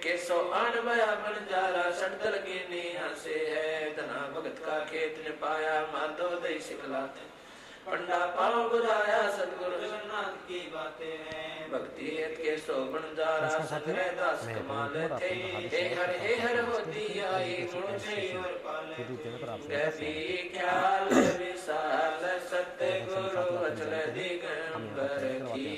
केसो आन बया बंजारा सटदल की नीहा से है। धना भगत का खेत ने पाया माधो दई सिखलाते। पंडा पाँव बुझाया सतगुरु जगन्नाथ की बातें हैं। भक्ति हेत के सो बंजारा संग्रह दास कमाल थे। हे हर होती आई गुण छई और पाले। गहरी ख्याल विशाल सतगुरु अचल दिगंबर की।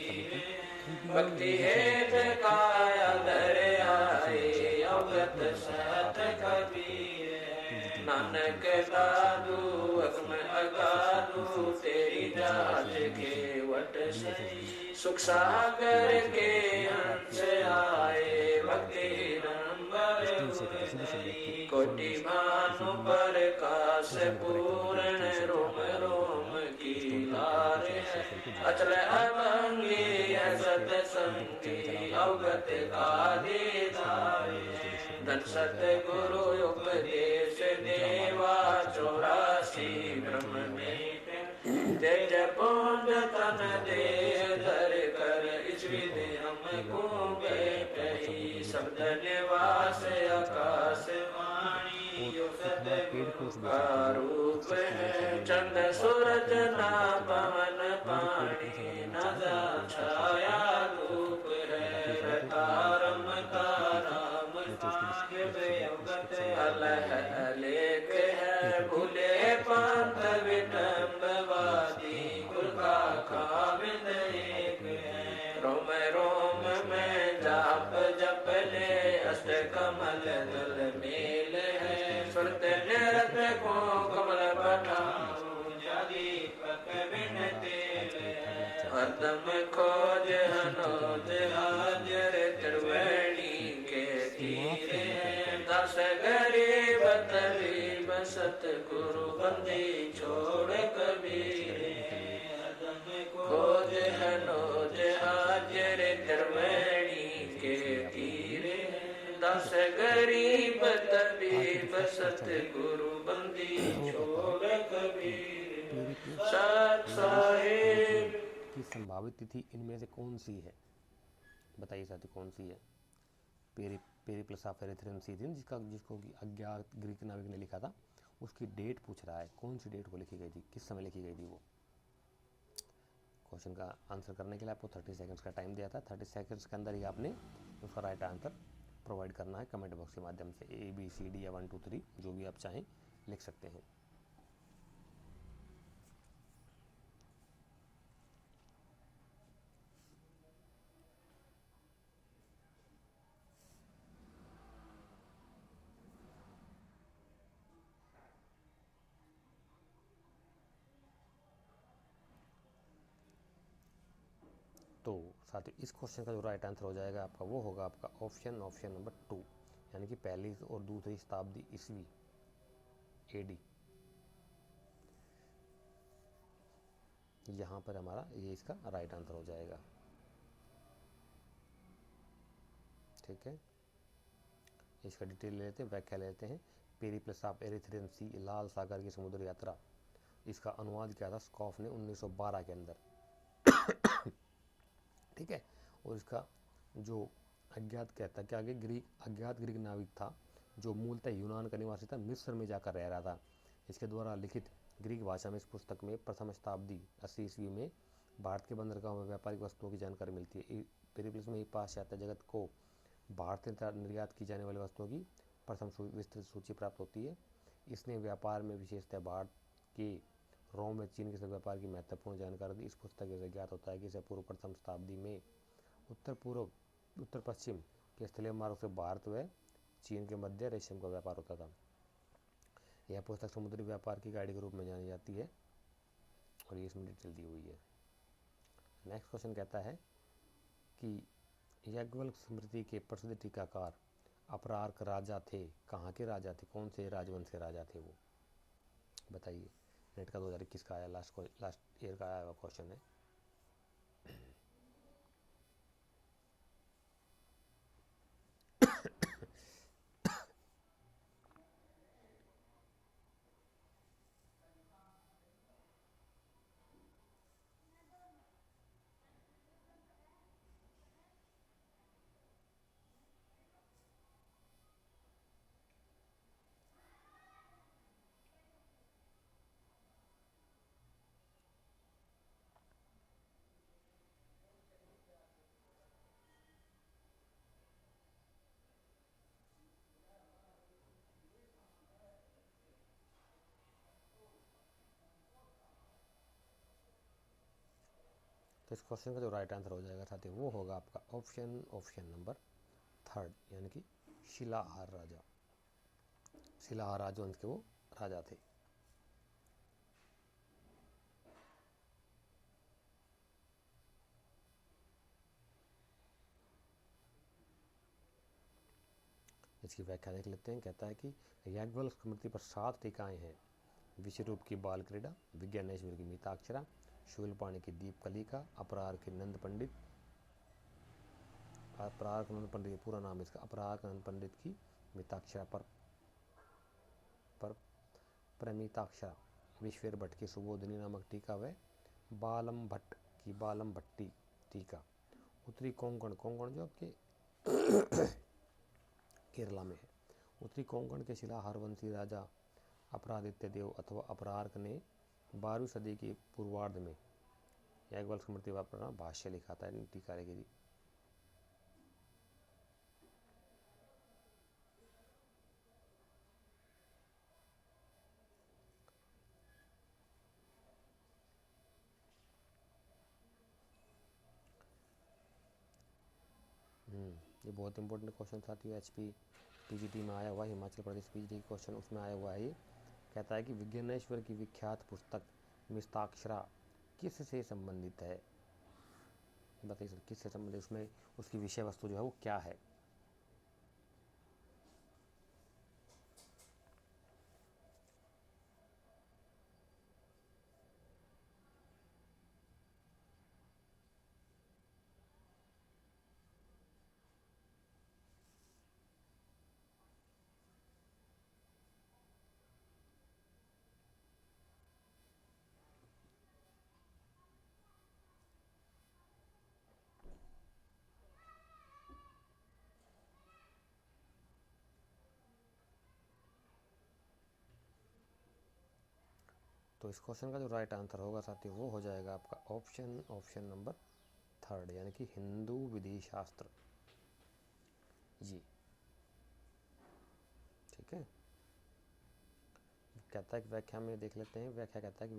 भक्ति हेत काया धर आए अवगत सत कबीर। नानक दादू अगम अगादू तेरी जात के वट से। सुख सागर के अंश आए भक्ति नंबर कोटि भानु प्रकाश पूर्ण रोम रोम की लारे। अचल अभंगी सतसंगी अवगत आदिधारे। धन सतगुरु उपदेश देवा 84 ब्रह्म में। तेज पुंज तन दे धर कर इस विधि हमको बैठई। शब्द निवास आकाश वाणी यो सतगुरु का रूप है। चंद सूरज ना पवन पानी न छाया धूप है। तारम ताराम अवगत अलह अलेख है। भूले पंथ विटम्बवादी गुर का काबिंद एक है। रोम रोम में जाप जप ले अष्ट कमल दल मेल है। सुरत निरत को कमल पठाऊं दीपक बिन तेल है। हरदम खोज हनोज हाजर त्रिवेणी के तीरे। दस गरीब तरीब सतगुरु बंदी छोड़ कबीरे। हरदम खोज हनोज हाजर त्रिवेणी के तीरे। दस गरीब तबीब सतगुरु बंदी छोड़ कबीर। सत साहिब की संभावित तिथि इनमें से कौन सी है? बताइए साथी कौन सी है? पेरिप्लस ऑफ एरिथ्रेम जिसको कि अज्ञात ग्रीक नाविक ने लिखा था, उसकी डेट पूछ रहा है। कौन सी डेट को लिखी गई थी, किस समय लिखी गई थी वो? क्वेश्चन का आंसर करने के लिए आपको 30 सेकंड्स का टाइम दिया था। 30 सेकंड्स के अंदर ही आपने उसका राइट आंसर प्रोवाइड करना है कमेंट बॉक्स के माध्यम से। ABCD या 1 2 3 जो भी आप चाहें लिख सकते हैं। तो साथ ही इस क्वेश्चन का जो राइट आंसर हो जाएगा आपका, वो होगा आपका ऑप्शन नंबर 2, यानी कि पहली और दूसरी शताब्दी ईस्वी AD। यहाँ पर हमारा ये इसका राइट आंसर हो जाएगा। ठीक है, इसका डिटेल ले लेते हैं, व्याख्या ले लेते हैं। पेरिप्लस ऑफ एरिथ्रियन सी, लाल सागर की समुद्र यात्रा, इसका अनुवाद किया था स्कॉफ ने 1912 के अंदर। ठीक है, और इसका जो अज्ञात कहता है कि आगे अज्ञात ग्रीक नाविक था जो मूलतः यूनान का निवासी था, मिस्र में जाकर रह रहा था। इसके द्वारा लिखित ग्रीक भाषा में इस पुस्तक में प्रथम शताब्दी 80 ईस्वी में भारत के बंदरगाहों में व्यापारिक वस्तुओं की जानकारी मिलती है। पेरिप्लस में ही पाश्चात्य जगत को भारत से निर्यात की जाने वाली वस्तुओं की प्रथम विस्तृत सूची प्राप्त होती है। इसने व्यापार में विशेषतः भारत के रोम में चीन के साथ व्यापार की महत्वपूर्ण जानकारी दी। इस पुस्तक से ज्ञात होता है कि इसे पूर्व प्रथम शताब्दी में उत्तर पश्चिम के स्थलीय मार्ग से भारत व चीन के मध्य रेशम का व्यापार होता था। यह पुस्तक समुद्री व्यापार की गाइड के रूप में जानी जाती है और ये इसमें डिटेल दी हुई है। नेक्स्ट क्वेश्चन कहता है कि याज्ञवल्क्य स्मृति के प्रसिद्ध टीकाकार अपरार्क राजा थे, कहाँ के राजा थे, कौन से राजवंश के राजा थे वो? बताइए। नेट का 2021 का आया, लास्ट ईयर का आया हुआ क्वेश्चन है। तो इस क्वेश्चन का जो राइट आंसर हो जाएगा साथी वो होगा आपका ऑप्शन नंबर 3, यानी कि शिलाहार राजा। शिलाहार राजवंश के वो राजा थे। इसकी व्याख्या देख लेते हैं। कहता है कि याज्ञवल्क्य स्मृति पर 7 टीकाएं हैं। विश्वरूप की बाल क्रीड़ा, विज्ञानेश्वर की मिताक्षरा, शूलपाणी की दीप कलिका, अपरार के नंद पंडित, अपरार नंद पंडित पूरा नाम इसका, अपरार नंद पंडित की मिताक्षरा पर प्रमिताक्षरा, विश्वेर भट्ट की सुबोधनी नामक टीका व बालम भट्ट की बालम भट्टी टीका। उत्तरी कोंकण, कोंकण जो आपके केरला में है, उत्तरी कोंकण के शिलाहार वंशी राजा अपरादित्य देव अथवा अपरार्क ने 12वीं सदी की पूर्वार्ध में याज्ञवल्क्य स्मृति पर भाष्य लिखा था, टीका लिखी थी। ये बहुत इंपॉर्टेंट क्वेश्चन था। एचपी पीजीटी में आया हुआ, हिमाचल प्रदेश पीजीटी क्वेश्चन उसमें आया हुआ है। ये कहता है कि विज्ञानेश्वर की विख्यात पुस्तक मिताक्षरा किससे संबंधित है? बताइए सर, किससे संबंधित, उसमें उसकी विषय वस्तु जो है वो क्या है? तो इस क्वेश्चन का जो राइट आंसर होगा साथी वो हो जाएगा आपका ऑप्शन नंबर 3, यानी कि हिंदू विधि शास्त्र। जी ठीक है। कहता है कि व्याख्या में देख लेते हैं। व्याख्या कहता है कि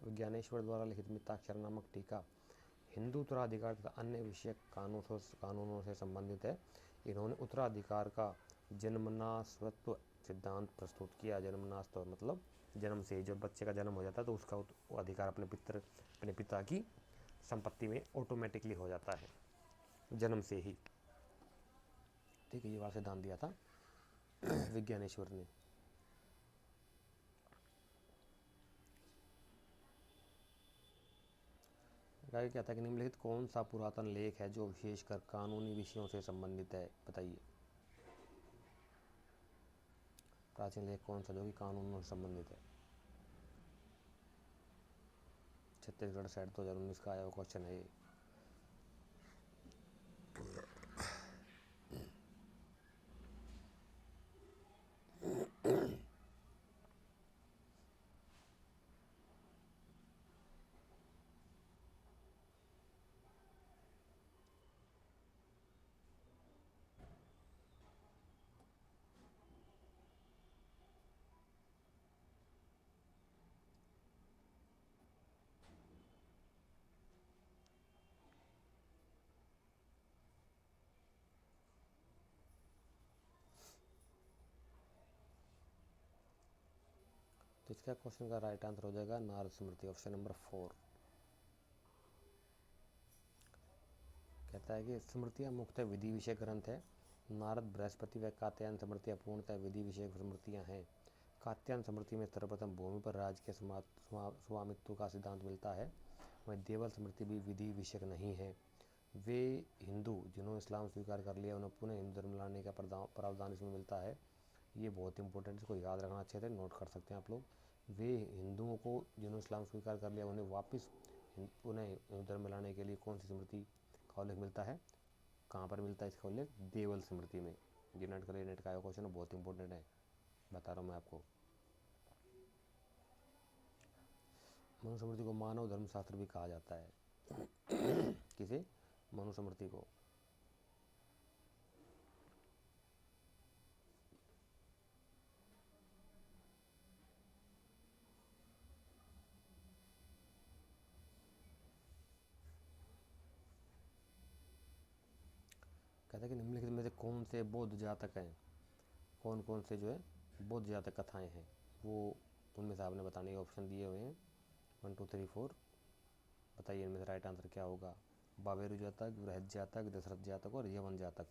विज्ञानेश्वर द्वारा लिखित मिताक्षर नामक टीका हिंदू उत्तराधिकार तथा अन्य विषयक कानूनों से संबंधित है। इन्होंने उत्तराधिकार का जन्मनास्वत्व सिद्धांत प्रस्तुत किया। जन्मनास्व मतलब जन्म से, जब बच्चे का जन्म हो जाता है तो उसका अधिकार अपने पिता की संपत्ति में ऑटोमेटिकली हो जाता है, जन्म से ही। ठीक है, ये वाला सिद्धांत दिया था विज्ञानेश्वर ने। आगे कहता है कि निम्नलिखित कौन सा पुरातन लेख है जो विशेषकर कानूनी विषयों से संबंधित है? बताइए, प्राचीन लेख कौन सा जो कि कानूनों से संबंधित है? छत्तीसगढ़ साइड 2019 का आया हुआ क्वेश्चन है ये। तो इसका क्वेश्चन का राइट आंसर हो जाएगा नारद स्मृति, ऑप्शन नंबर 4। कहता है कि स्मृतियाँ मुख्यतः विधि विषय ग्रंथ है। नारद, बृहस्पति व कात्यायन स्मृतियाँ पूर्णतः विधि विषय स्मृतियाँ हैं। कात्यायन स्मृति में सर्वप्रथम भूमि पर राज्य के स्वामित्व का सिद्धांत मिलता है। वहीं देवल स्मृति भी विधि विषयक नहीं है। वे हिंदू जिन्होंने इस्लाम स्वीकार कर लिया उन्हें पुनः हिंदू धर्म लाने का प्रावधान इसमें मिलता है। ये बहुत इंपॉर्टेंट, इसको याद रखना अच्छे से, नोट कर सकते हैं आप लोग। वे हिंदुओं को जिन्होंने इस्लाम स्वीकार कर लिया उन्हें वापस पुनः हिंदू धर्म में लाने के लिए कौन सी स्मृति का उल्लेख मिलता है? कहाँ पर मिलता है इसका उल्लेख? देवल स्मृति में। ये नेट का आया क्वेश्चन बहुत इंपॉर्टेंट है, बता रहा हूँ मैं आपको। मनुस्मृति को मानव धर्मशास्त्र भी कहा जाता है। किसे? मनुस्मृति को। कहता है कि निम्नलिखित में से कौन से बौद्ध जातक हैं, कौन कौन से जो है बौद्ध जातक कथाएं हैं, वो उनमें से आपने बताने के ऑप्शन दिए हुए हैं 1 2 3 4। बताइए इनमें से राइट आंसर क्या होगा। बाबेरू जातक, बृहद जातक, दशरथ जातक और यवन जातक।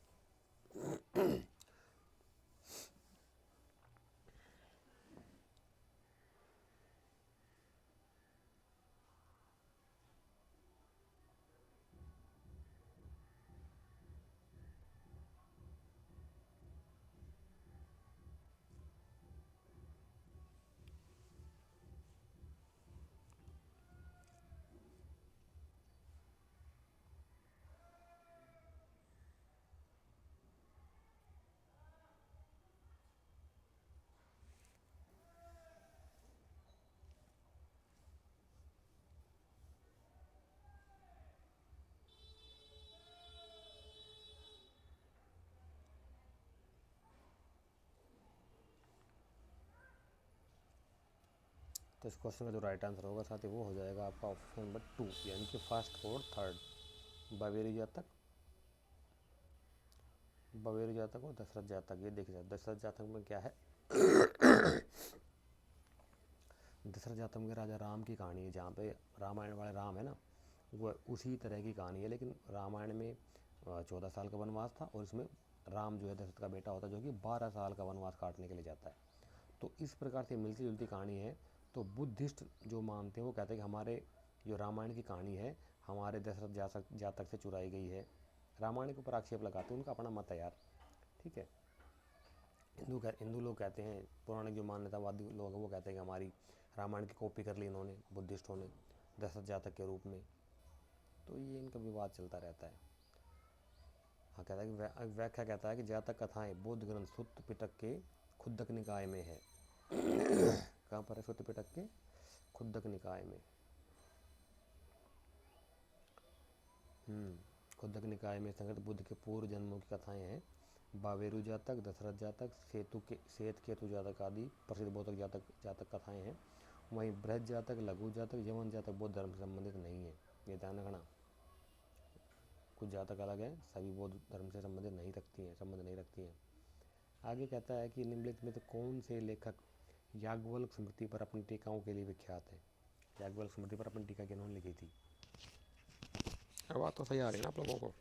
तो इस क्वेश्चन का जो राइट आंसर होगा साथ ही वो हो जाएगा आपका ऑप्शन नंबर 2 यानी कि फर्स्ट और थर्ड, बाबेरू जातक, बाबेरू जातक और दशरथ जातक। ये देखिए दशरथ जातक में क्या है, दशरथ जातक में राजा राम की कहानी है, जहाँ पे रामायण वाले राम है ना, वो उसी तरह की कहानी है, लेकिन रामायण में 14 साल का वनवास था और इसमें राम जो है दशरथ का बेटा होता है जो कि 12 साल का वनवास काटने के लिए जाता है। तो इस प्रकार से मिलती जुलती कहानी है। तो बुद्धिस्ट जो मानते हैं वो कहते हैं कि हमारे जो रामायण की कहानी है हमारे दशरथ जातक से चुराई गई है। रामायण के ऊपर आक्षेप लगाते हैं, उनका अपना मत है यार, ठीक है। हिंदू लोग कहते हैं, पौराणिक जो मान्यतावादी लोग हैं वो कहते हैं कि हमारी रामायण की कॉपी कर ली इन्होंने, बुद्धिस्टों ने, दशरथ जातक के रूप में। तो ये इनका विवाद चलता रहता है। हाँ, कहता है कि व्याख्या कहता है कि जातक कथाएं बौद्ध ग्रंथ सुत्त पिटक के खुद्दक निकाय में है। कहाँ पर है सुत्त पिटक के खुद्दक निकाय में। खुद्दक निकाय में संगत बुद्ध के पूर्व जन्मों की कथाएं हैं। बाबेरू जातक, दशरथ जातक, श्वेत केतु जातक आदि प्रसिद्ध बौद्ध जातक कथाएं हैं। वहीं बृहद जातक, लघु जातक, यवन जातक बौद्ध धर्म से संबंधित नहीं है। ये ध्यान रखना, कुछ जातक अलग हैं, सभी बौद्ध धर्म से संबंध नहीं रखती हैं। आगे कहता है कि निम्नलिखित में से कौन से लेखक याज्ञवल्क्य स्मृति पर अपनी टीकाओं के लिए विख्यात है। याज्ञवल्क्य स्मृति पर अपनी टीका किन्होंने लिखी थी। अब बात तो सही आ रही है ना आप लोगों को।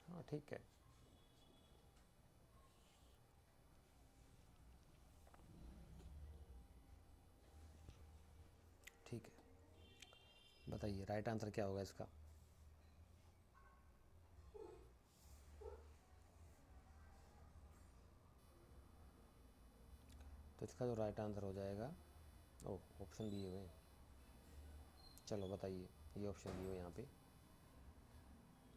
हाँ ठीक है, ठीक है। बताइए राइट आंसर क्या होगा इसका। तो इसका जो राइट आंसर हो जाएगा, ऑप्शन दिए हुए हैं, चलो बताइए, ये ऑप्शन दिए हुए यहाँ पे।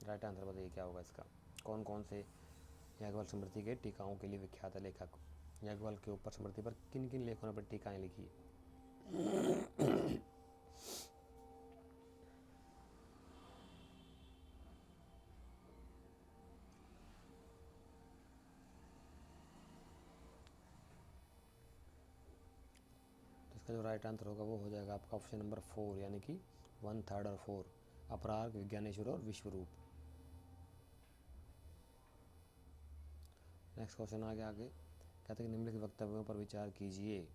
राइट आंसर बताइए क्या होगा इसका। कौन कौन से याज्ञवल्क्य स्मृति के टीकाओं के लिए विख्यात है लेखक। याज्ञवल्क्य के ऊपर स्मृति पर किन किन लेखकों ने अपनी टीकाएं लिखी। इसका जो राइट आंसर होगा वो हो जाएगा आपका ऑप्शन नंबर 4 यानी कि 1 3 और 4, अपराग, विज्ञानेश्वर और विश्वरूप। नेक्स्ट क्वेश्चन आगे कहते हैं कि निम्नलिखित वक्तव्यों पर विचार कीजिए।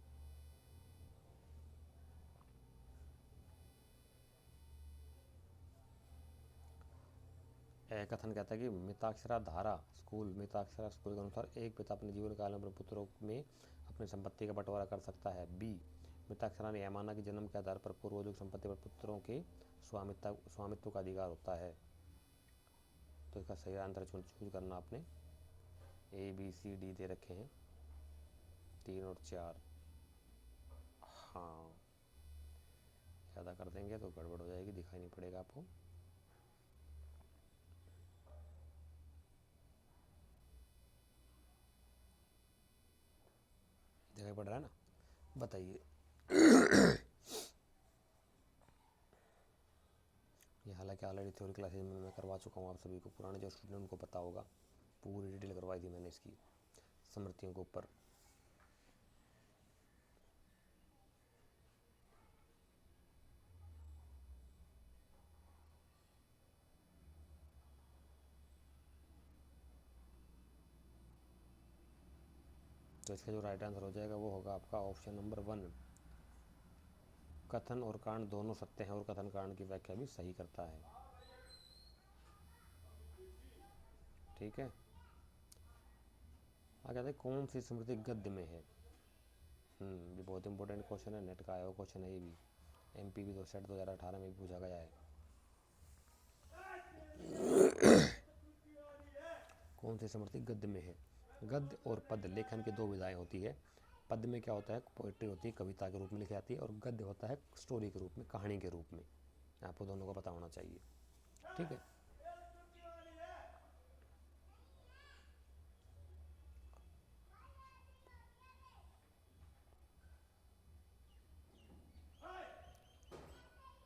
कथन कहता है कि मिताक्षरा स्कूल के अनुसार एक पिता अपने जीवन काल में अपने पुत्रों में अपनी संपत्ति का बंटवारा कर सकता है। बी, मिताक्षरा ने यह माना कि जन्म के आधार पर पूर्वजों की संपत्ति पर पुत्रों के स्वामित्व का अधिकार होता है। तो इसका सही आंसर चूज करना आपने। ए बी सी डी दे रखे हैं 3 और 4। हाँ, ज़्यादा कर देंगे तो गड़बड़ हो जाएगी, दिखाई नहीं पड़ेगा आपको। दिखाई पड़ रहा है ना। बताइए। ये हालांकि ऑलरेडी थ्योरी क्लासेज में मैं करवा चुका हूँ आप सभी को, पुराने जो स्टूडेंट उनको पता होगा। पूरी डिटेल करवाई थी मैंने इसकी स्मृतियों के ऊपर। तो इसका जो राइट आंसर हो जाएगा वो होगा आपका ऑप्शन नंबर 1। कथन और कांड दोनों सत्य हैं और कथन कांड की व्याख्या भी सही करता है। ठीक है, आगे आते हैं कौन सी स्मृति गद्य में है। ये बहुत इंपॉर्टेंट क्वेश्चन है, नेट का आया हुआ क्वेश्चन है ये भी, MPV 2018 में भी पूछा गया है। कौन सी स्मृति गद्य में है। गद्य और पद्य लेखन की दो विधाएं होती है। पद्य में क्या होता है, पोइट्री होती है, कविता के रूप में लिखी जाती है, और गद्य होता है स्टोरी के रूप में, कहानी के रूप में। आपको दोनों का पता होना चाहिए। ठीक है,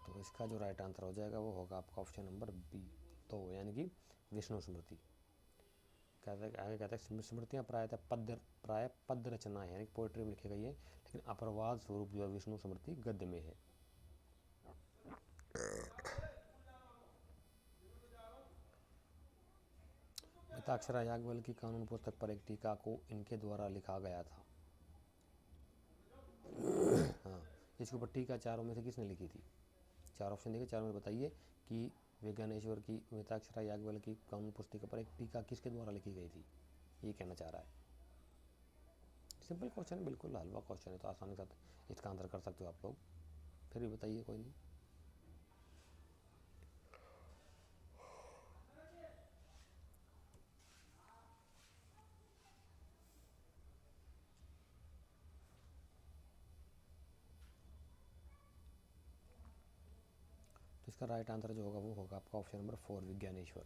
तो इसका जो राइट आंसर हो जाएगा वो होगा आपका ऑप्शन नंबर बी, तो यानी कि विष्णु स्मृति। आगे कहता है स्मृतियाँ प्राय पद्य रचनाएं हैं, यानी पोइट्री में लिखी गई है, लेकिन अपरवाद स्वरूप जो है विष्णु स्मृति गद्य में है। मिताक्षरा याज्ञवल्क्य की कानून पुस्तक पर एक टीका को इनके द्वारा लिखा गया था। हाँ, इसके ऊपर टीका चारों में से किसने लिखी थी। 4 ऑप्शन देखे, चारों में बताइए कि विज्ञानेश्वर की मिताक्षरा याज्ञवल्क्य की कानून पुस्तिका पर एक टीका किसके द्वारा लिखी गई थी, ये कहना चाह रहा है। सिंपल क्वेश्चन है, बिल्कुल हलवा क्वेश्चन है, तो आसानी के साथ इसका आंसर कर सकते हो आप लोग। फिर भी बताइए, कोई नहीं। तो इसका राइट आंसर जो होगा वो होगा आपका ऑप्शन नंबर 4 विज्ञानेश्वर।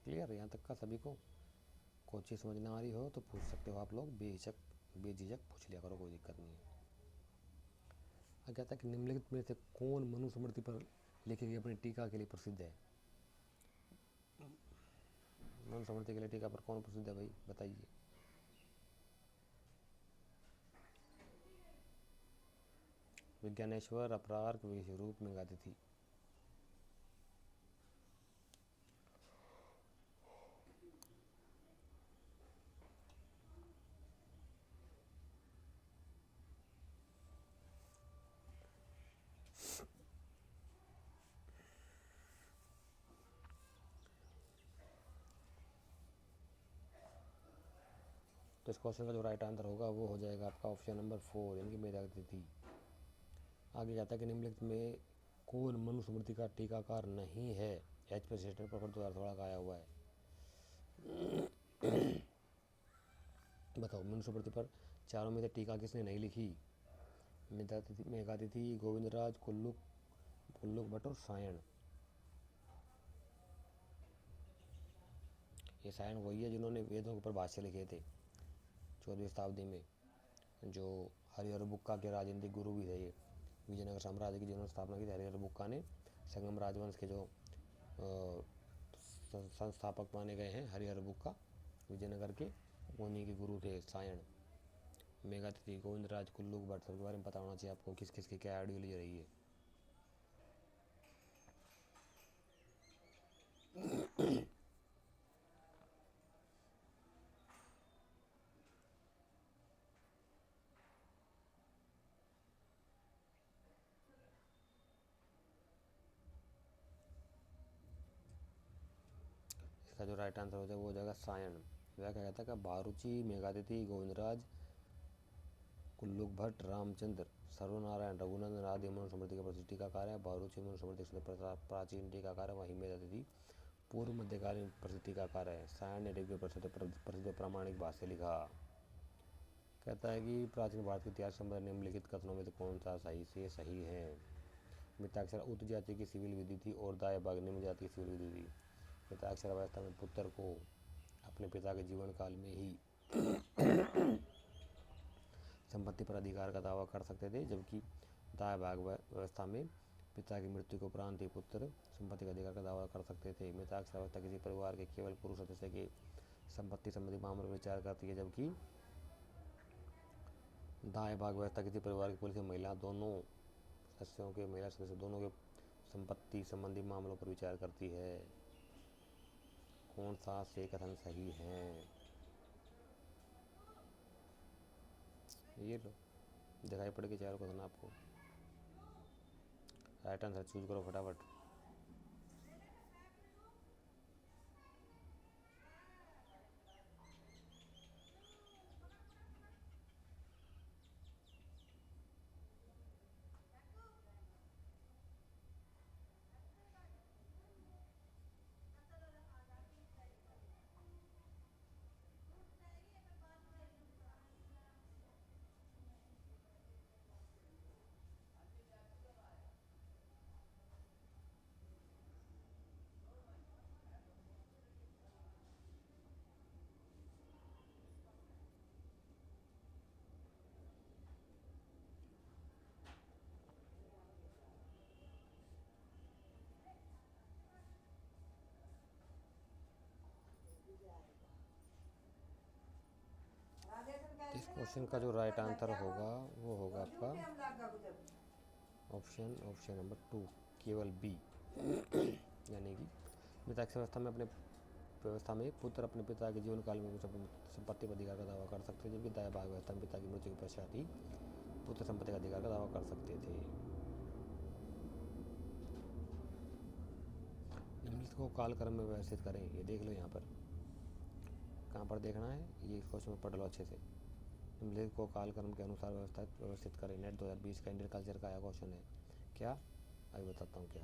क्लियर, यहाँ तक का सभी को। कोई चीज़ समझ ना आ रही हो तो पूछ सकते हो आप लोग, बेझिझक पूछ लिया करो, कोई दिक्कत नहीं है। कहता है कि निम्नलिखित में से कौन मनुस्मृति पर लिखी गई अपनी टीका के लिए प्रसिद्ध है। मनुस्मृति के लिए टीका पर कौन प्रसिद्ध है भाई, बताइए। विज्ञानेश्वर, अपरार्क, विश्वरूप, मेघातिथि। तो इस क्वेश्चन का जो राइट आंसर होगा वो हो जाएगा आपका ऑप्शन नंबर 4, यानी कि मेघातिथि। आगे कहता है कि निम्नलिखित में कौन मनुस्मृति का टीकाकार नहीं है। एच पे सेस्टर पर थोड़ा का आया हुआ है। बताओ, मनुस्मृति पर चारों में से टीका किसने नहीं लिखी। मेघातिथि, गोविंदराज, कुल्लुक भट्ट और सायण। ये सायण वही है जिन्होंने वेदों के ऊपर भाष्य लिखे थे 14वीं शताब्दी में, जो हरिहर बुक्का के राजनीतिक गुरु भी थे। ये विजयनगर साम्राज्य की जिन्होंने स्थापना की थी, हरिहर बुक्का ने, संगम राजवंश के जो संस्थापक माने गए हैं हरिहर बुक्का विजयनगर के, उन्हीं के गुरु थे सायण। मेघातिथि, गोविंदराज, कुल्लुक भट्ट, सबके बारे में पता होना चाहिए आपको, किस किस की क्या आइडियोलॉजी रही है। इसका जो राइट आंसर हो जाएगा वो हो जाएगा सायण। वह क्या कहता है कि बारूची, मेघातिथि, गोविंदराज, कुल्लुक भट्ट, रामचंद्र, सर्वनारायण, रघुनंदन आदि मनुस्मृति के प्रसिद्ध टीकाकार है। बारूची मनुस्मृति से प्राचीन टीकाकार है, वहीं मेघातिथि पूर्व मध्यकालीन प्रसिद्ध टीकाकार है। सायण ने ऋग्वेद प्रसिद्ध प्रामाणिक भाष्य लिखा। कहता है कि प्राचीन भारत के इतिहास संबंध निम्नलिखित कथनों में से कौन सा सही है। मिताक्षर उच्च जाति की सिविल विधि थी और दाय भाग निम्न जाति की सिविल विधि थी। मिताक्षर अवस्था में पुत्र को अपने पिता के जीवन काल में ही संपत्ति पर अधिकार का दावा कर सकते थे, जबकि दाय भाग व्यवस्था में पिता की मृत्यु के उपरांत ही पुत्र संपत्ति का अधिकार का दावा कर सकते थे। मिताक्षर अवस्था किसी परिवार के केवल पुरुष सदस्य की संपत्ति संबंधी मामलों पर विचार करती है, जबकि दाएं भाग व्यवस्था किसी परिवार के पुरुष या महिला दोनों सदस्यों के महिला सदस्य दोनों के संपत्ति संबंधी मामलों पर विचार करती है। कौन सा से कथन सही है? ये लो, दिखाई पड़ के चारों कथन आपको। राइट आंसर चूज करो फटाफट। इस क्वेश्चन का जो राइट आंसर होगा वो होगा आपका ऑप्शन नंबर 2 केवल बी। यानी कि मिताक्षर अवस्था में अपने व्यवस्था में पुत्र अपने पिता के जीवन काल में संपत्ति का अधिकार का दावा कर सकते थे, जबकि दाया भाग व्यवस्था में पिता की मृत्यु के पश्चात ही पुत्र संपत्ति का अधिकार का दावा कर सकते थे। निम्नलिखित को कालक्रम में व्यवस्थित करें। ये देख लो यहाँ पर, कहाँ पर देखना है, ये इस क्वेश्चन में पढ़ लो अच्छे से। निम्नलिखित को कालक्रम के अनुसार व्यवस्थित करें। नेट 2020 का इंडियन कल्चर का आया क्वेश्चन है। क्या? अभी बताता हूँ क्या।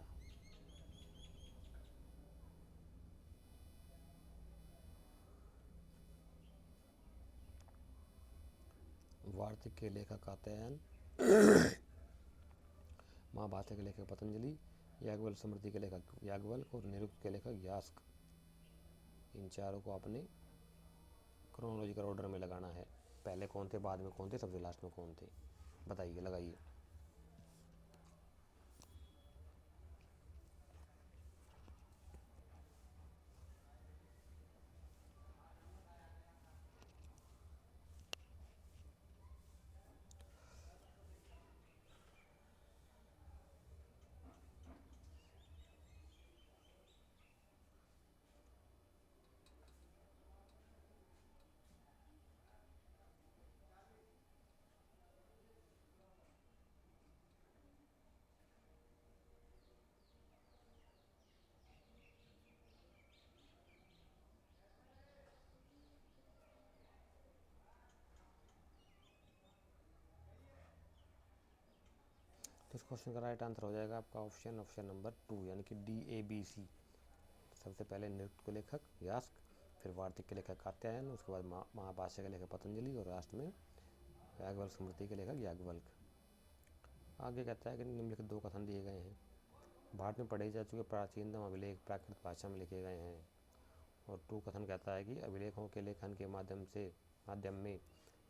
वार्तिक के लेखक कात्यायन, महाभाष्य के लेखक पतंजलि, याज्ञवल्क्य स्मृति के लेखक याज्ञवल्क्य और निरुक्त के लेखक यास्क। इन चारों को आपने क्रोनोलॉजिकल ऑर्डर में लगाना है। पहले कौन थे, बाद में कौन थे, सबसे लास्ट में कौन थे, बताइए, लगाइए। तो इस क्वेश्चन का राइट आंसर हो जाएगा आपका ऑप्शन नंबर 2 यानी कि DABC। सबसे पहले निरुक्त के लेखक यास्क, फिर वार्तिक के लेखक कात्यायन, उसके बाद महाभाष्य के लेखक पतंजलि और लास्ट में याज्ञवल्क्य स्मृति के लेखक याज्ञवल्क्य। आगे कहता है कि निम्नलिखित 2 कथन दिए गए हैं। भारत में पढ़े जा चुके प्राचीनतम अभिलेख प्राकृत भाषा में लिखे गए हैं। और 2 कथन कहता है कि अभिलेखों के लेखन के माध्यम में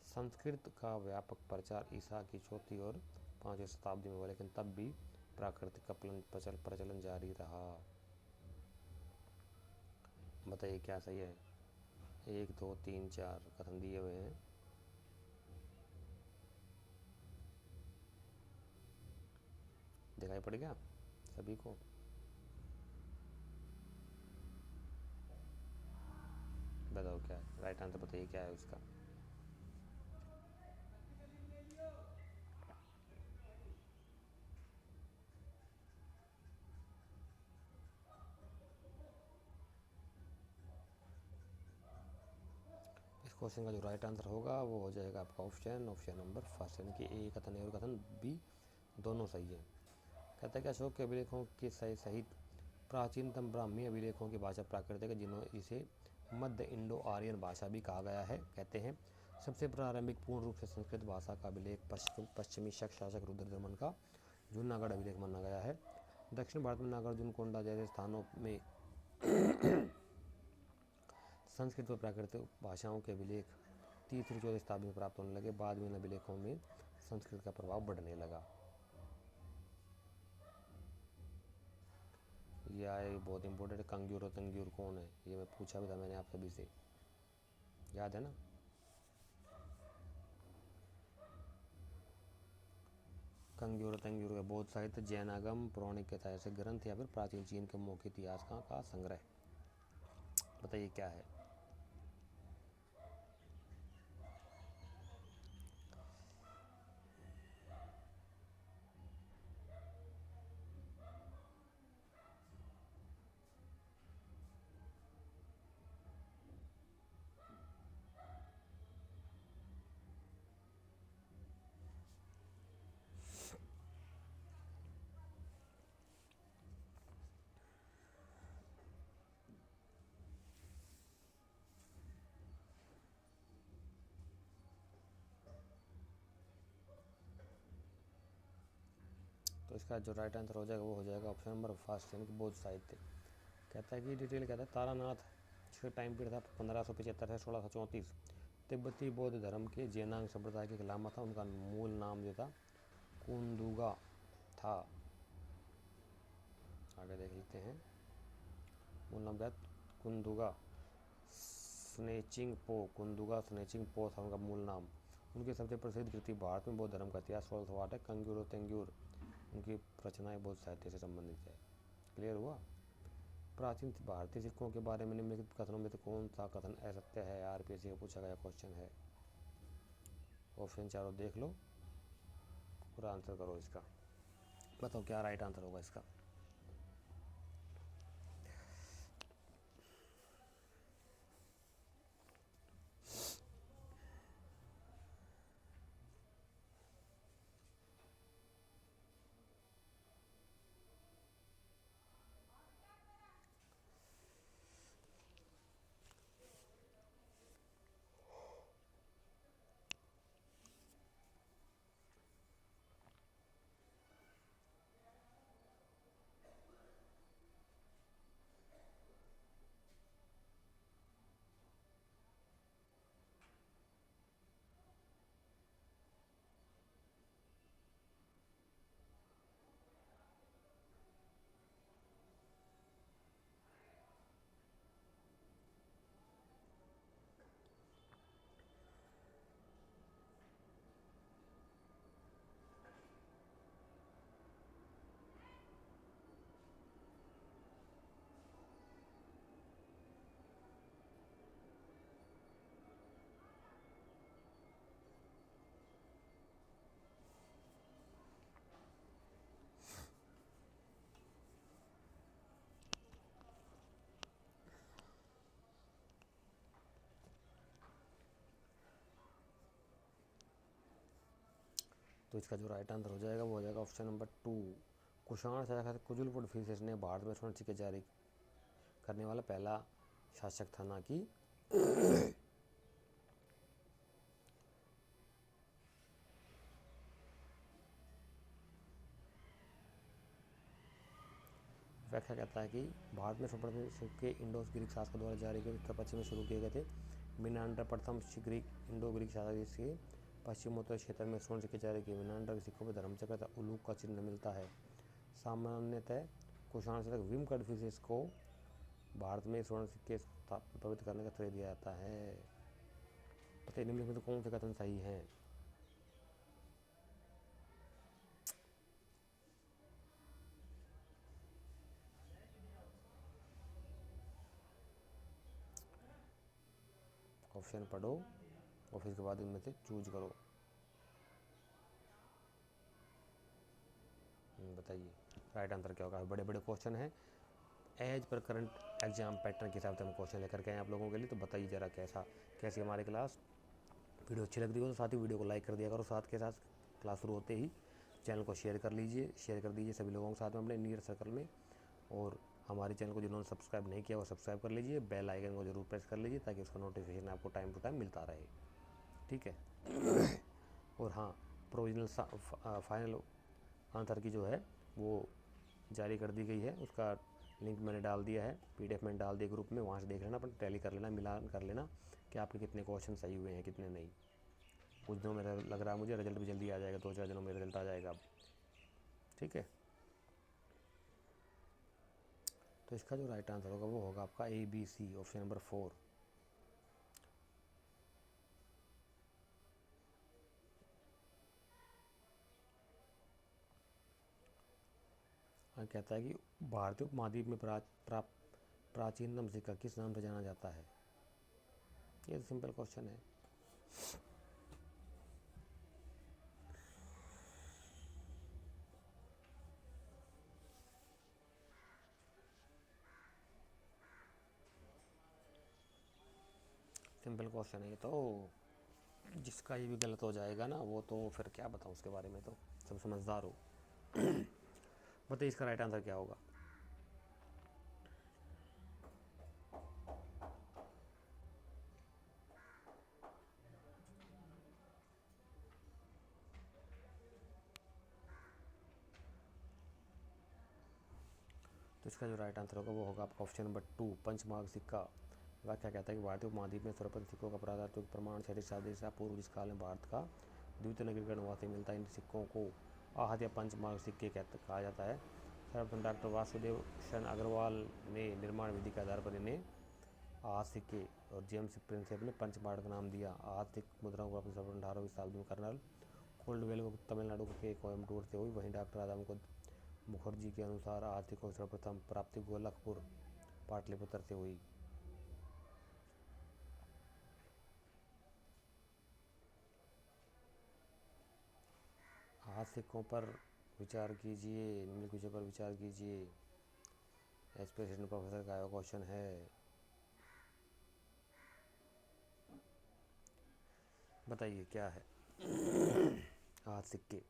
संस्कृत का व्यापक प्रचार ईसा की 4वीं और 5वीं शताब्दी में हुआ, लेकिन तब भी प्राकृतिक का प्रचलन जारी रहा। बताइए क्या सही है? 1 2 3 4 कथन दिए हुए हैं। दिखाई पड़ गया सभी को? बताओ क्या है राइट आंसर, बताइए क्या है उसका। इस क्वेश्चन का जो राइट आंसर होगा वो हो जाएगा आपका ऑप्शन नंबर 1 यानी कि ए कथन ए और कथन बी दोनों सही है। कहता है कि अशोक के अभिलेखों के सहित प्राचीनतम ब्राह्मी अभिलेखों की भाषा प्राकृतिक है, जिन्होंने इसे मध्य इंडो आर्यन भाषा भी कहा गया है। कहते हैं सबसे प्रारंभिक पूर्ण रूप से संस्कृत भाषा का अभिलेख पश्चिमी शक शासक रुद्रदमन का जूनागढ़ अभिलेख माना गया है। दक्षिण भारत में नागार्जुन कोंडा जैसे स्थानों में संस्कृत व प्राकृतिक भाषाओं के अभिलेख 3वीं 4वीं शताब्दी में प्राप्त होने लगे। बाद में इन अभिलेखों में संस्कृत का प्रभाव बढ़ने लगा। ये आए बहुत इंपॉर्टेंट। कंग्यूर और तंग्यूर कौन है, ये मैं पूछा भी था मैंने आप सभी से, याद है ना। कंग्यूर और तंग्यूर का बौद्ध साहित्य, जैन आगम, पौराणिक ऐतिहासिक ग्रंथ या फिर प्राचीन चीन के मौखिक इतिहास का संग्रह। बताइए क्या है। तो इसका जो राइट आंसर हो जाएगा वो हो जाएगा ऑप्शन नंबर फर्स्ट, यानी कि बौद्ध साहित्य। कहता है कि डिटेल कहता है तारानाथ, जिसका टाइम पीरियड था 1575 से 1634, तिब्बती बौद्ध धर्म के जैनांग संप्रदाय के खिलाफ था। उनका मूल नाम जो था कुंदुगा था। आगे देख लेते हैं। मूल नाम था कुंदुगा स्नेचिंग पो, कुंदुगा स्नेचिंग पो था उनका मूल नाम। उनकी सबसे प्रसिद्ध कृति भारत में बौद्ध धर्म का इतिहास 1608 है। कंग्यूर और तेंग्यूर उनकी रचनाएं बौद्ध साहित्य से संबंधित है। क्लियर हुआ। प्राचीन भारतीय सिक्कों के बारे में निम्नलिखित कथनों में से कौन सा कथन असत्य है। आरपीएससी का पूछा गया क्वेश्चन है। ऑप्शन चारों देख लो और आंसर करो इसका। बताओ क्या राइट आंसर होगा इसका। तो इसका जो राइट आंसर हो जाएगा वो हो जाएगा ऑप्शन नंबर 2। कुषाण शासक कुजुलपुट फीस ने भारत में स्वर्ण सिक्के जारी करने वाला पहला शासक था, ना कि व्याख्या कहता है कि भारत में स्वर्ण सिक्के इंडोस ग्रीक शासकों द्वारा जारी किए उत्तर पश्चिम में शुरू किए गए थे। मिनांडर प्रथम ग्रीक इंडो ग्रीक शासक इसके पश्चिमोत्तर क्षेत्र में स्वर्ण सिक्के जारी किए। मिनांडर के सिक्कों पर धर्मचक्र तथा उलूक का चिन्ह मिलता है। सामान्यतः कुषाण शासक विम कड़फिसेस को भारत में स्वर्ण सिक्के पवित्र करने का श्रेय दिया जाता है। पता निम्नलिखित में तो कौन से कथन सही हैं। ऑप्शन पढ़ो और फिर उसके बाद इनमें से चूज करो। बताइए राइट आंसर क्या होगा। बड़े बड़े क्वेश्चन हैं, as per current exam pattern के हिसाब से हम क्वेश्चन लेकर के आए आप लोगों के लिए। तो बताइए ज़रा कैसी हमारी क्लास। वीडियो अच्छी लग रही हो तो साथ ही वीडियो को लाइक कर दिया करो। साथ के साथ क्लास शुरू होते ही चैनल को शेयर कर दीजिए सभी लोगों के साथ में अपने नियर सर्कल में। और हमारे चैनल को जिन्होंने सब्सक्राइब नहीं किया वो सब्सक्राइब कर लीजिए। बेल आइकन को जरूर प्रेस कर लीजिए ताकि उसका नोटिफिकेशन आपको टाइम टू टाइम मिलता रहे। ठीक है। और हाँ, प्रोविजनल फाइनल आंसर की जो है वो जारी कर दी गई है। उसका लिंक मैंने डाल दिया है, पीडीएफ मैंने डाल दिया ग्रुप में, वहाँ से देख लेना, अपन टैली कर लेना, मिलान कर लेना कि आपके कितने क्वेश्चन सही हुए हैं कितने नहीं। कुछ दिनों में लग रहा है मुझे रिजल्ट भी जल्दी आ जाएगा, 2-4 दिनों में रिजल्ट आ जाएगा अब। ठीक है। तो इसका जो राइट आंसर होगा वो होगा आपका ABC, ऑप्शन नंबर 4। कहता है कि भारतीय उपमहाद्वीप में प्राचीनतम सिक्का किस नाम से जाना जाता है। ये सिंपल क्वेश्चन है। सिंपल क्वेश्चन है ये तो। जिसका ये भी गलत हो जाएगा ना वो तो फिर क्या बताऊँ उसके बारे में, तो सब समझदार हो। बताइए इसका राइट आंसर क्या होगा। तो इसका जो राइट आंसर होगा वो होगा आपका ऑप्शन नंबर 2, पंचमार्ग सिक्का। व्याख्या कहता है कि भारतीय उपमहाद्वीप में सर्वप्रथम सिक्कों का पुरातात्विक प्रमाण 6 शताब्दी ईसा पूर्व, जिस काल में भारत का द्वितीय नगरीकरण हुआ से मिलता है। इन सिक्कों को आहत या पंचमार्ग सिक्के कहा जाता है। सर्वप्रथम डॉक्टर वासुदेव शरण अग्रवाल ने निर्माण विधि के आधार पर इन्हें आहत सिक्के और जेम्स प्रिंसेप ने पंचमार्ग का नाम दिया। आहत सिक्के मुद्राओं को अपनी सर्वप्रथम 18वीं शताब्दी में कर्नल कोल्डवेल को तमिलनाडु के कोयम्बटूर से हुई। वहीं डॉक्टर राधा मुखर्जी के अनुसार आहत सिक्कों की सर्वप्रथम प्राप्ति गोरखपुर पाटलिपुत्र से हुई। आहत सिक्कों पर विचार कीजिए, निम्नलिखित विषय पर विचार कीजिए। एस्पिरेशन प्रोफेसर का क्वेश्चन है। बताइए क्या है आहत सिक्के।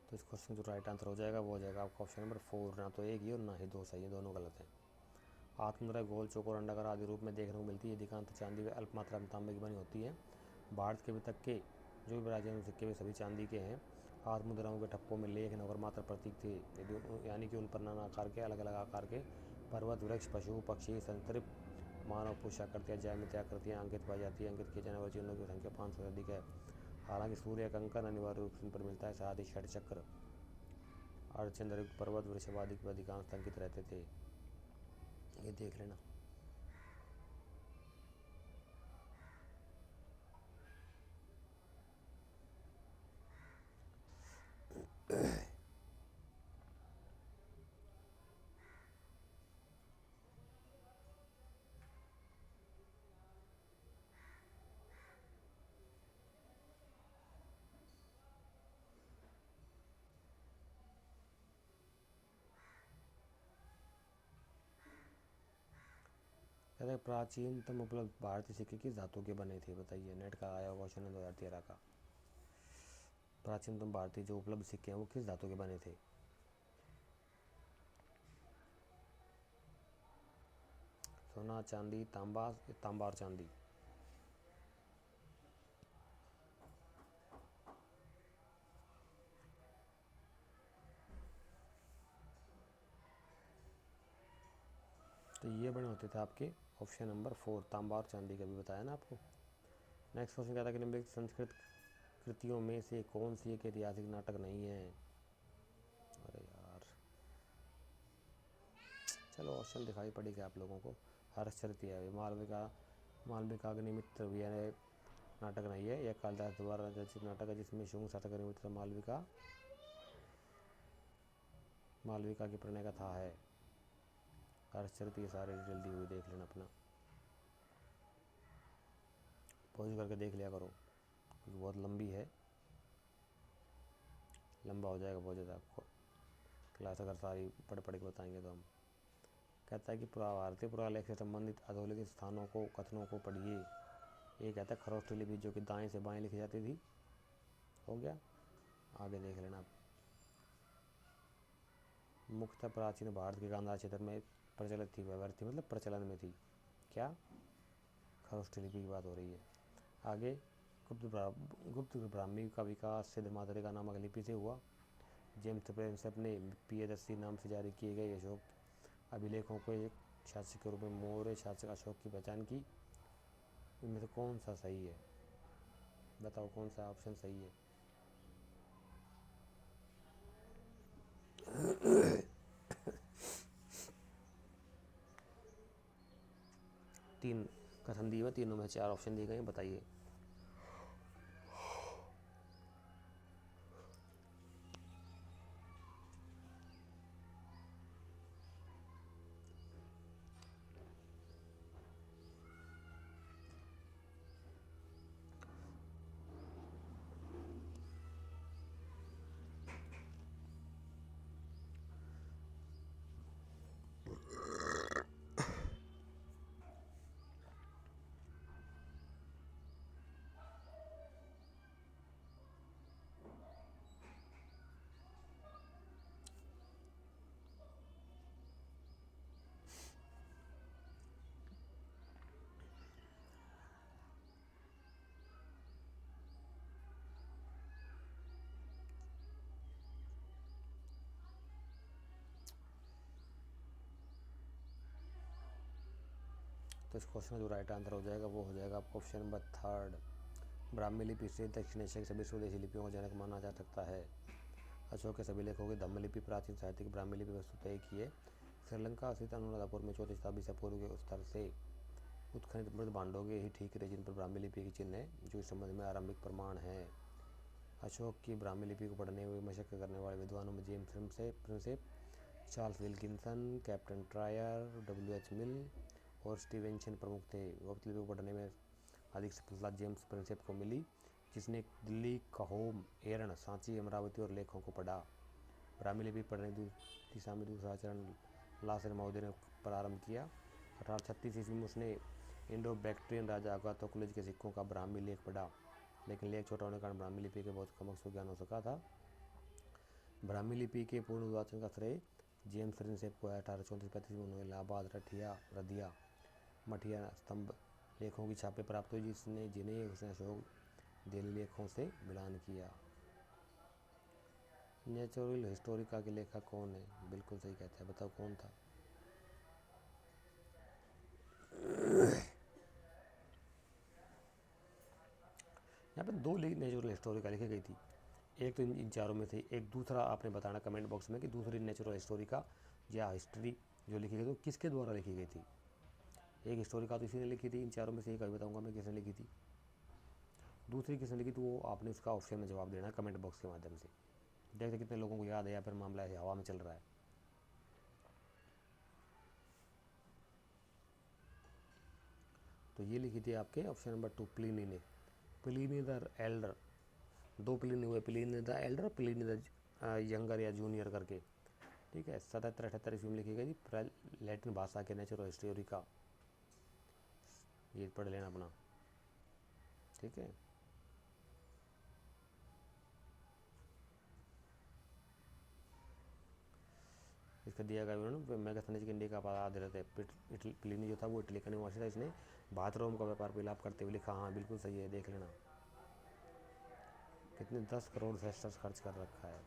तो इस क्वेश्चन जो राइट आंसर हो जाएगा वो हो जाएगा आपका ऑप्शन नंबर 4। ना तो एक ही और ना ही दो सही है, दोनों गलत हैं। आहत मुद्रा गोल, चौकोर, अंडाकार आदि रूप में देखने को मिलती है। अधिकांश चांदी व अल्प मात्रा में तांबे की बनी होती है। भारत के अभी तक के जो भी प्राचीन सिक्के वे सभी चांदी के हैं। आहत मुद्राओं के ठप्पों में लेख, नगर मात्र प्रतीक थे, यानी कि उन पर नाना आकार के अलग अलग आकार के पर्वत, वृक्ष, पशु, पक्षी, संतरिप, मानव पोषाकृतियाँ, ज्यामितीय आकृतियाँ अंकित पाई जाती है। अंकित किए जाने वाले चिन्हों की संख्या 500 से अधिक है। हालांकि सूर्य का अंकन अनिवार्य रूप से इन पर मिलता है। साथ ही षट चक्र, अर्धचंद्रयुक्त पर्वत, वृषभ आदि पर अधिकांश अंकित रहते थे। ये देख लेना। कहते हैं प्राचीनतम उपलब्ध भारतीय सिक्के किस धातु के बने थे। बताइए, नेट का आया क्वेश्चन है 2013 का। प्राचीनतम भारतीय जो उपलब्ध सिक्के हैं वो किस धातु के बने थे। सोना, चांदी, तांबा, तांबा और चांदी। तो ये बने होते थे आपके ऑप्शन नंबर 4, तांबा और चांदी का भी बताया ना आपको। नेक्स्ट क्वेश्चन कहता है कि निम्नलिखित संस्कृत कृतियों में से कौन सी एक ऐतिहासिक नाटक नहीं है। अरे यार, चलो ऑप्शन दिखाई पड़ेगा आप लोगों को। हर्षचरित है, मालविकाग्निमित्र भी है, नाटक नहीं है। यह कालिदास द्वारा रचित नाटक है जिसमें शुंग शासक अग्निमित्र मालविका की प्रणय कथा है। हर्षचरित ये सारे जल्दी हुई देख लेना अपना, पॉज करके देख लिया करो क्योंकि बहुत लंबी है, लंबा हो जाएगा बहुत ज़्यादा। आपको क्लास अगर सारी पढ़ पढ़ के बताएंगे तो हम। कहता है कि भारतीय पुरालेख से संबंधित अधोलिखित स्थानों को कथनों को पढ़िए। ये कहता है खरोष्ठी लिपि जो कि दाएं से बाएं लिखी जाती थी। हो गया, आगे देख लेना आप। मुख्यतः प्राचीन भारत के गांधार क्षेत्र में प्रचलित थी, व्यवहार थी, मतलब प्रचलन में थी। क्या? खरोष्ठी लिपि की बात हो रही है। आगे गुप्त ब्राह्मी का विकास सिद्ध माधुरी का नामक लिपि से हुआ। जेम्स प्रिंसेप ने प्रियदर्शी नाम से जारी किए गए अशोक अभिलेखों को एक शासक के रूप में मौर्य शासक अशोक की पहचान की। इनमें से कौन सा सही है? बताओ कौन सा ऑप्शन सही है। तीन कथन दिए हुए, तीनों में 4 ऑप्शन दिए गए हैं, बताइए। तो इस क्वेश्चन का जो राइट आंसर हो जाएगा वो हो जाएगा आपका ऑप्शन नंबर 3। ब्राह्मी लिपि से दक्षिण एशिया के सभी स्वदेशी लिपियों का जनक माना जा सकता है। अशोक के सभी लेखों की धम्म लिपि प्राचीन साहित्य की ब्राह्मी लिपि वस्तुतः एक ही है। श्रीलंका स्थित अनुराधापुर में 4वीं शताब्दी से पूर्व के स्तर से उत्खनित मृत भांडों के ही ठीक रहे जिन पर ब्राह्मी लिपि के चिन्ह है, जो इस संबंध में आरंभिक प्रमाण है। अशोक की ब्राह्मी लिपि को पढ़ने में मशक्कत करने वाले विद्वानों में James Prinsep, Charles Wilkinson, Captain Troyer, W.H. Mill और स्टीवेंसन प्रमुख थे। गुप्त लिपि को पढ़ने में अधिक सफलता जेम्स प्रिंसेप को मिली, जिसने दिल्ली, कहोम, एरन, सांची, अमरावती और लेखों को पढ़ा। ब्राह्मी लिपि पढ़ने की दिशा में दूसरा चरण लासेर महोदय ने प्रारंभ किया। 1836 ईस्वी में उसने इंडो बैक्ट्रियन राजा अगाथोक्लिज के सिक्कों का ब्राह्मी लेख पढ़ा, लेकिन लेख छोटा होने के कारण ब्राह्मी लिपि के बहुत कम अक्षर ज्ञान हो सका था। ब्राह्मी लिपि के पूर्ण उद्घाटन का श्रेय जेम्स प्रिंसेप को है। 1834-35 में उन्होंने इलाहाबाद, रदिया, मठिया स्तंभ लेखों की छापें प्राप्त हुई, जिन्हें उसने अशोक दिल्ली लेखों से मिलान किया। नेचुरल हिस्टोरिका के लेखक कौन है? बिल्कुल सही कहते हैं, बताओ कौन था। यहाँ पे 2 नेचुरल हिस्टोरिका लिखी गई थी, एक तो इन चारों में से एक। दूसरा आपने बताना कमेंट बॉक्स में कि दूसरी नेचुरल हिस्टोरिका या हिस्ट्री जो लिखी गई थी किसके द्वारा लिखी गई थी। एक हिस्टोरिका तो इसी ने लिखी थी, इन चारों में से एक अभी बताऊंगा मैं किसने लिखी थी। दूसरी किसने लिखी तो वो आपने उसका ऑप्शन में जवाब देना है कमेंट बॉक्स के माध्यम से। देखते कितने लोगों को याद है या फिर मामला है हवा में चल रहा है। तो ये लिखी थी आपके ऑप्शन नंबर 2 प्लिनी ने। प्लिनी द एल्डर, 2 प्लिनी हुए, Pliny the Elder, Pliny the younger या जूनियर करके, ठीक है। 77-78 ईस्वी में लिखी गई थी। लैटिन भाषा के नेचुरल हिस्टोरिका, ये पढ़ लेना अपना, ठीक है। इसका दिया गया उन्होंने मैगस्थनीज इंडिया का आधारित है। प्लिनी जो था वो इटली का निवासी था। इसने भात रोम का व्यापार विलाप करते हुए लिखा। हाँ बिल्कुल सही है, देख लेना कितने 10 करोड़ सेस्टर्स खर्च कर रखा है।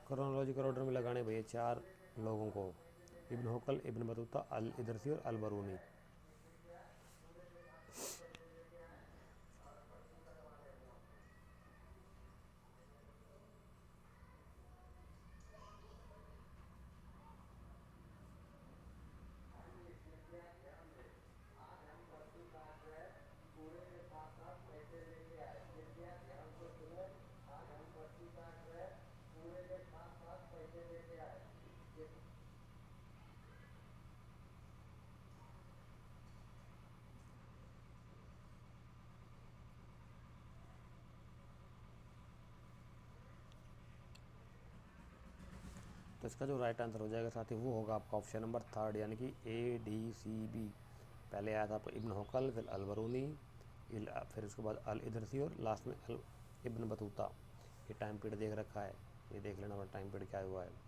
क्रोनोलॉजिकल ऑर्डर में लगाने भैया 4 लोगों को, इब्न होकल, इब्न बतूता, अल इदरसी और अल बरूनी। तो तो इसका जो राइट आंसर हो जाएगा साथी वो होगा आपका ऑप्शन नंबर 3 यानी कि ADCB। पहले आया था आपको इब्न होकल, फिर अलबरूनी, फिर उसके बाद अल इदरसी और लास्ट में अल इब्न बतूता। ये टाइम पीरियड देख रखा है, ये देख लेना टाइम पीरियड क्या हुआ है।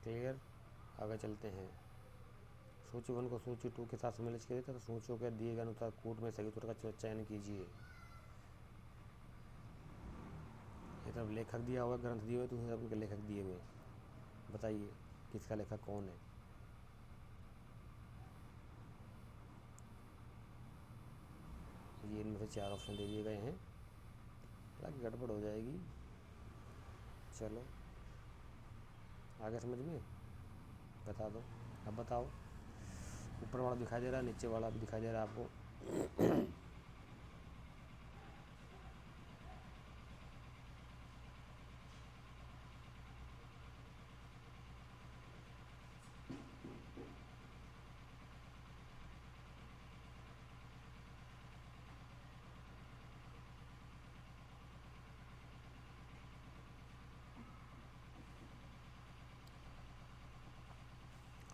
क्लियर, आगे चलते हैं। सूची 1 को सूची 2 के साथ सम्मिलित किया तो सूचियों के दिए गए अनुसार कूट में सही उत्तर का चयन कीजिए। ये तरफ लेखक दिया हुआ, ग्रंथ दिए हुए, तो उनके लेखक दिए हुए, बताइए किसका लेखक कौन है। ये इनमें से 4 ऑप्शन दे दिए गए हैं, हालांकि गड़बड़ हो जाएगी। चलो आगे समझ में, बता दो। अब बताओ, ऊपर वाला दिखाई दे रहा है, नीचे वाला भी दिखाई दे रहा है आपको।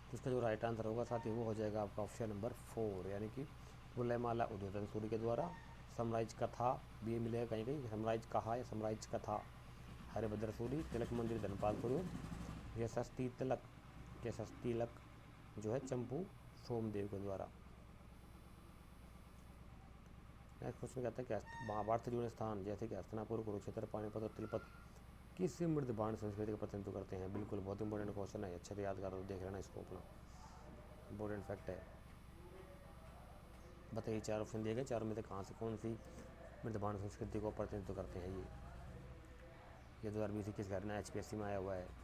तो इसका जो राइट आंसर होगा साथ ही वो हो जाएगा आपका ऑप्शन नंबर 4 यानी कि गुलैमाला उद्योधन सूरी के द्वारा। समराइज कथा भी मिलेगा कहीं कहीं, समराइज कहा या समराइज कथा हरिभद्र सूरी, तिलक मंदिर धनपाल सूरी, यशस्ती तिलक जो है चंपू सोमदेव के द्वारा। नेक्स्ट क्वेश्चन कहता है कि महाभारत से जुड़े स्थान जैसे कि हस्तिनापुर, कुरुक्षेत्र, पानीपत और तिलपत किस मृद बाण संस्कृति का प्रतिनिधित्व करते हैं। बिल्कुल बहुत इंपॉर्टेंट क्वेश्चन है, अच्छे से याद करो, देख लेना इसको अपना, इंपॉर्टेंट फैक्ट है। बताइए 4 ऑप्शन दिए गए, 4 में से कहाँ से कौन सी मृद बाण संस्कृति को प्रतिनिधित्व करते हैं। ये 2020-21 का ना HPSC में आया हुआ है।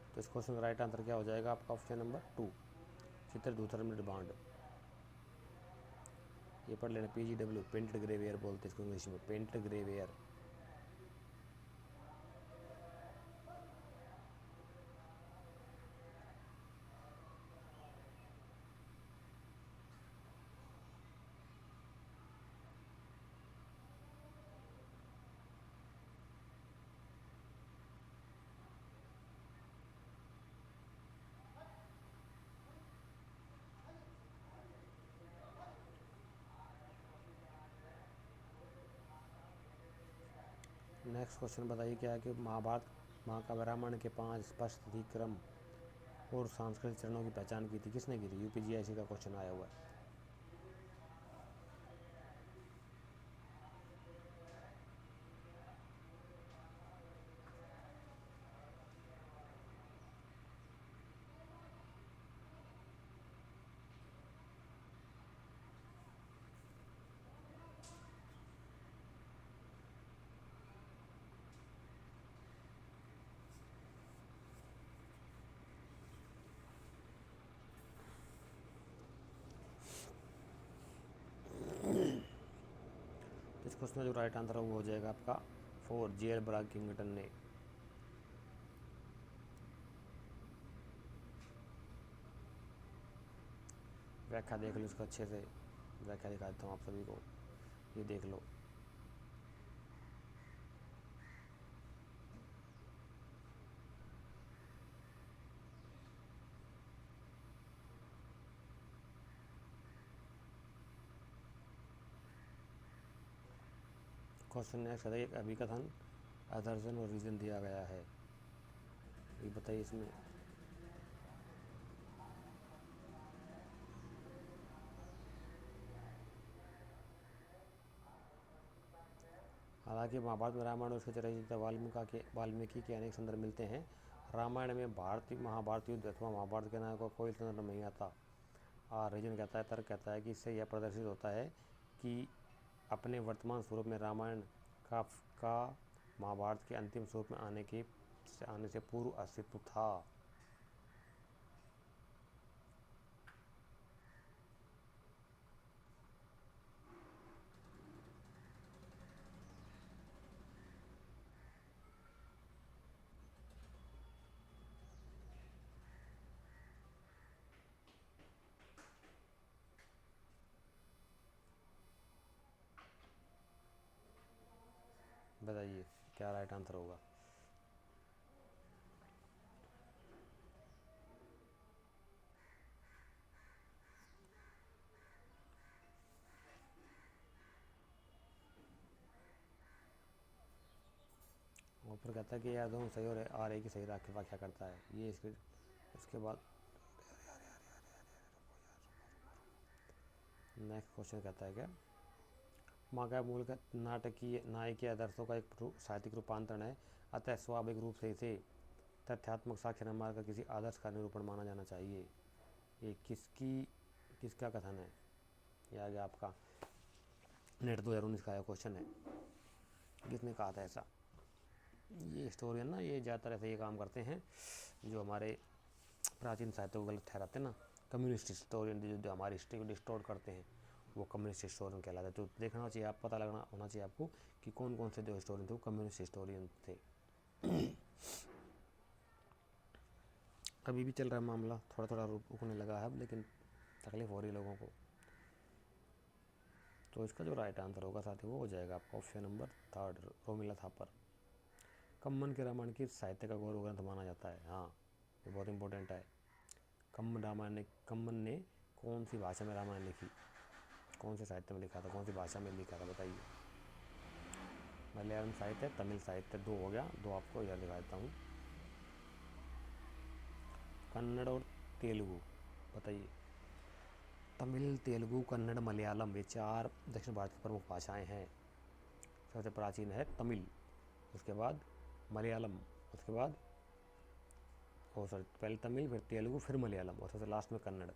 तो इस क्वेश्चन का राइट आंसर क्या हो जाएगा आपका ऑप्शन नंबर 2 चित्रदूतर मृद बाण। ये पढ़ लेना, PGW पेंटेड ग्रेवेयर बोलते हैं इसको इंग्लिश में, पेंटेड ग्रेवेयर। नेक्स्ट क्वेश्चन बताइए क्या है कि महाभारत महाकाव्य रामायण के 5 स्पष्ट तिथि क्रम और सांस्कृतिक चरणों की पहचान की थी, किसने की थी। UPGIC का क्वेश्चन आया हुआ है। इस क्वेश्चन का जो राइट आंसर है वो हो जाएगा आपका 4 JL ब्राग किंगटन ने। व्याख्या देख लो इसको अच्छे से, व्याख्या दिखा देता हूँ आप सभी को, ये देख लो। क्वेश्चन नेक्स्ट है, एक अभिकथन अदर्शन और रीजन दिया गया है, ये बताइए इसमें। हालांकि महाभारत में रामायण और उसके रचयिता वाल्मीकि के अनेक संदर्भ मिलते हैं। रामायण में महाभारत युद्ध अथवा महाभारत के नाम का कोई संदर्भ नहीं आता। रीजन कहता है, तर्क कहता है कि इससे यह प्रदर्शित होता है कि अपने वर्तमान स्वरूप में रामायण का महाभारत के अंतिम स्वरूप में आने से पूर्व अस्तित्व था। बताइए क्या राइट आंसर होगा। और फिर कहता है कि यह दोनों सही और आर ए की सही व्याख्या करता है। ये इसके बाद नेक्स्ट क्वेश्चन कहता है क्या, महाकाव्य मूल का नाटकीय नायकीय आदर्शों का एक साहित्यिक रूपांतरण है, अतः स्वाभाविक रूप से इसे तथ्यात्मक साक्ष्य न मानकर किसी आदर्श का निरूपण माना जाना चाहिए। ये किसका कथन है? ये आ गया आपका नेट 2019 का क्वेश्चन है। किसने कहा था ऐसा? ये हिस्टोरियन ना, ये ज़्यादातर ऐसे ये काम करते हैं जो हमारे प्राचीन साहित्य को गलत ठहराते हैं ना। कम्युनिस्ट हिस्टोरियन जो हमारी हिस्ट्री को डिस्टोर्ट करते हैं वो कम्युनिस्ट हिस्टोरियन कहलाते हैं। तो देखना चाहिए, आप पता लगना होना चाहिए आपको कि कौन कौन से जो हिस्टोरियन थे वो कम्युनिस्ट हिस्टोरियन थे। अभी भी चल रहा है मामला, थोड़ा थोड़ा रुकने लगा है अब, लेकिन तकलीफ हो रही है लोगों को। तो इसका जो राइट आंसर होगा साथी वो हो जाएगा आपका ऑप्शन नंबर 3, रोमिला थापर। कम्मन के रामायण की साहित्य का गौरव ग्रंथ माना जाता है। हाँ, ये बहुत इंपॉर्टेंट है। कम्मन ने कौन सी भाषा में रामायण लिखी, कौन से साहित्य में लिखा था, कौन सी भाषा में लिखा था बताइए। मलयालम साहित्य, तमिल साहित्य, 2 हो गया, 2 आपको इधर दिखा देता हूँ। कन्नड़ और तेलुगु बताइए। तमिल, तेलुगु, कन्नड़, मलयालम, ये 4 दक्षिण भारत की प्रमुख भाषाएं हैं। सबसे प्राचीन है तमिल, उसके बाद मलयालम, उसके बाद पहले तमिल, फिर तेलुगु, फिर मलयालम और सबसे लास्ट में कन्नड़।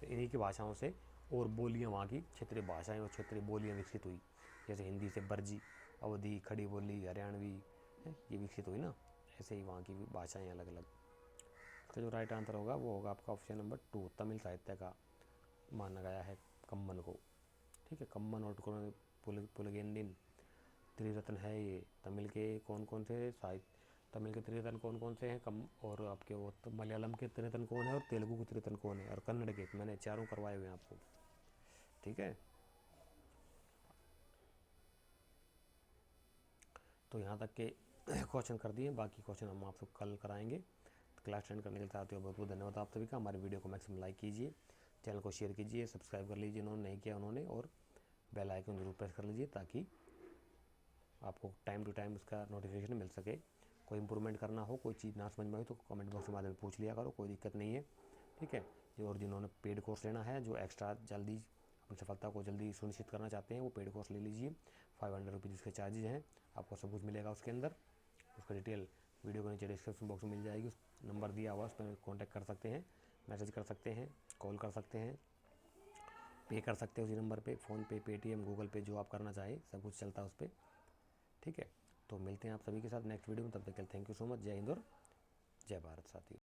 तो इन्हीं की भाषाओं से और बोलियां, वहाँ की क्षेत्रीय भाषाएं और क्षेत्रीय बोलियां विकसित हुई। जैसे हिंदी से बरजी, अवधी, खड़ी बोली, हरियाणवी, ये विकसित हुई ना, ऐसे ही वहाँ की भी भाषाएँ अलग अलग। इसका जो राइट आंसर होगा वो होगा आपका ऑप्शन नंबर 2, तमिल साहित्य का माना गया है कम्मन को। ठीक है, कम्मन और पुलगेंदिन त्रिरत्न है ये। तमिल के कौन कौन से साहित्य, तमिल के त्रिरत्न कौन कौन से हैं और आपके वो तो मलयालम के त्रिरत्न कौन है और तेलुगु के त्रिरत्न कौन है और कन्नड़ के, मैंने 4 करवाए हुए हैं आपको। ठीक है, तो यहाँ तक के क्वेश्चन कर दिए, बाकी क्वेश्चन हम आपको कल कराएंगे। क्लास अटेंड करने के लिए चाहते हो बहुत बहुत धन्यवाद आप सभी का। हमारे वीडियो को मैक्सिमम लाइक कीजिए, चैनल को शेयर कीजिए, सब्सक्राइब कर लीजिए जिन्होंने नहीं किया उन्होंने, और बेल आइकन जरूर प्रेस कर लीजिए ताकि आपको टाइम टू टाइम उसका नोटिफिकेशन मिल सके। कोई इंप्रूवमेंट करना हो, कोई चीज़ ना समझ में आई तो कमेंट बॉक्स के माध्यम से पूछ लिया करो, कोई दिक्कत नहीं है। ठीक है, और जिन्होंने पेड कोर्स लेना है, जो एक्स्ट्रा जल्दी अपनी सफलता को जल्दी सुनिश्चित करना चाहते हैं, वो पेड कोर्स ले लीजिए। 500 रुपीज़ उसके चार्जेज हैं, आपको सब कुछ मिलेगा उसके अंदर। उसका डिटेल वीडियो के नीचे डिस्क्रिप्शन बॉक्स में मिल जाएगी, उस नंबर दिया हुआ उस पर कॉन्टैक्ट कर सकते हैं, मैसेज कर सकते हैं, कॉल कर सकते हैं, पे कर सकते हैं उसी नंबर पे, फ़ोनपे, पेटीएम, गूगल पे, जो आप करना चाहें सब कुछ चलता है उस पर। ठीक है, तो मिलते हैं आप सभी के साथ नेक्स्ट वीडियो में, तब तक के लिए थैंक यू सो मच। जय हिंद और जय भारत साथियों।